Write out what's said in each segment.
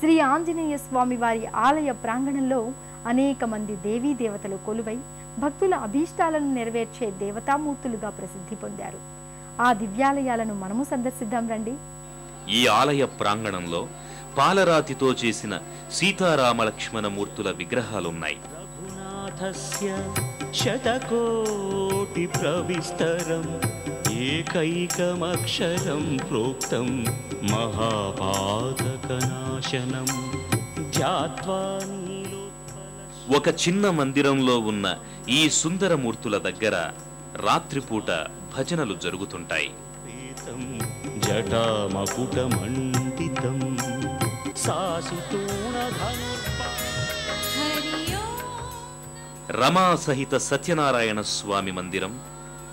శ్రీ ఆంజనేయ స్వామి వారి ఆలయ ప్రాంగణంలో అనేక మంది దేవీ దేవతలు కొలువై భక్తుల అభీష్టాలను నెరవేర్చే దేవతామూర్తులుగా ప్రసిద్ధి పొందారు. ఆ దివ్యాలయాలను మనము సందర్శిద్దాం రండి. ఈ ఆలయ ప్రాంగణంలో పాలరాతితో చేసిన సీతారామ లక్ష్మణ మూర్తుల విగ్రహాలున్నాయి. రఘునాథస్య శతకోటి ప్రవిస్తరం ఏకైకమక్షరం ప్రోక్తం మహాపాతకనాశనం ధ్యాత్వా. ఒక చిన్న మందిరంలో ఉన్న ఈ సుందరమూర్తుల దగ్గర రాత్రిపూట భజనలు జరుగుతుంటాయి. జటామకుటమండితం రమా సహిత సత్యనారాయణ స్వామి మందిరం,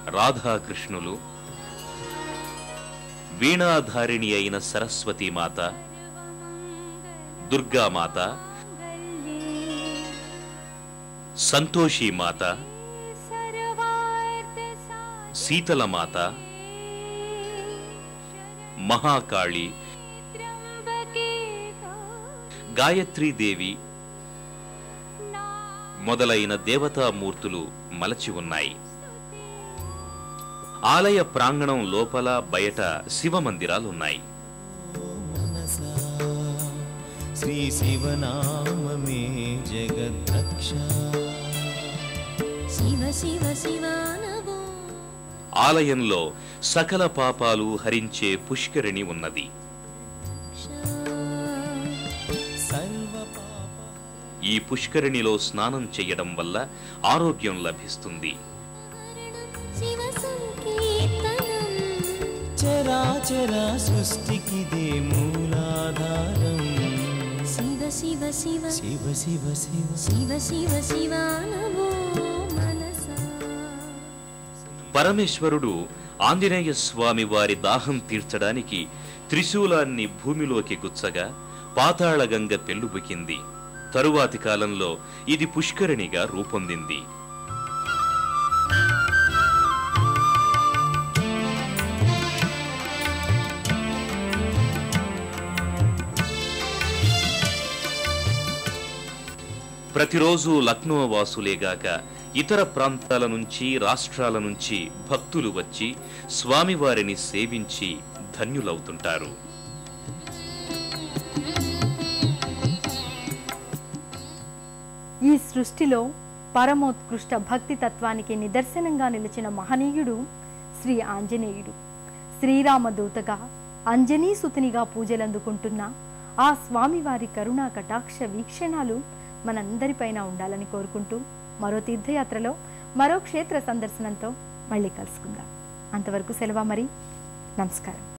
రాధాకృష్ణులు, వీణాధారిణి అయిన సరస్వతీమాత, దుర్గామాత, సంతోషీమాత, శీతలమాత, మహాకాళి, గాయత్రీదేవి మొదలైన దేవతామూర్తులు మలచి ఉన్నాయి. ఆలయ ప్రాంగణం లోపల బయట శివ మందిరాలున్నాయి. శ్రీ శివనామమే జగద్రక్ష. శివ శివ శివానవో. ఆలయంలో సకల పాపాలు హరించే పుష్కరిణి ఉన్నది. ఈ పుష్కరిణిలో స్నానం చేయడం వల్ల ఆరోగ్యం లభిస్తుంది. చరాచర సృష్టికిదే మూలాధారం. శివ శివ శివ శివ శివ శివ శివ శివ శివానవో మనసా. పరమేశ్వరుడు ఆంజనేయ స్వామి వారి దాహం తీర్చడానికి త్రిశూలాన్ని భూమిలోకి గుచ్చగా పాతాళగంగ పెల్లుబికింది. తరువాతి కాలంలో ఇది పుష్కరిణిగా రూపొందింది. ప్రతిరోజు లక్నో వాసులేగాక ఇతర ప్రాంతాల నుంచి, రాష్ట్రాల నుంచి భక్తులు వచ్చి స్వామివారిని సేవించి ధన్యులవుతుంటారు. ఈ సృష్టిలో పరమోత్కృష్ట భక్తి తత్వానికి నిదర్శనంగా నిలిచిన మహనీయుడు శ్రీ ఆంజనేయుడు. శ్రీరామదూతగా, అంజనీసుతునిగా పూజలందుకుంటున్న ఆ స్వామివారి కరుణా కటాక్ష వీక్షణాలు మనందరిపైన ఉండాలని కోరుకుంటూ మరో తీర్థయాత్రలో, మరో క్షేత్ర సందర్శనంతో మళ్ళీ కలుసుకుందాం. అంతవరకు సెలవు మరి. నమస్కారం.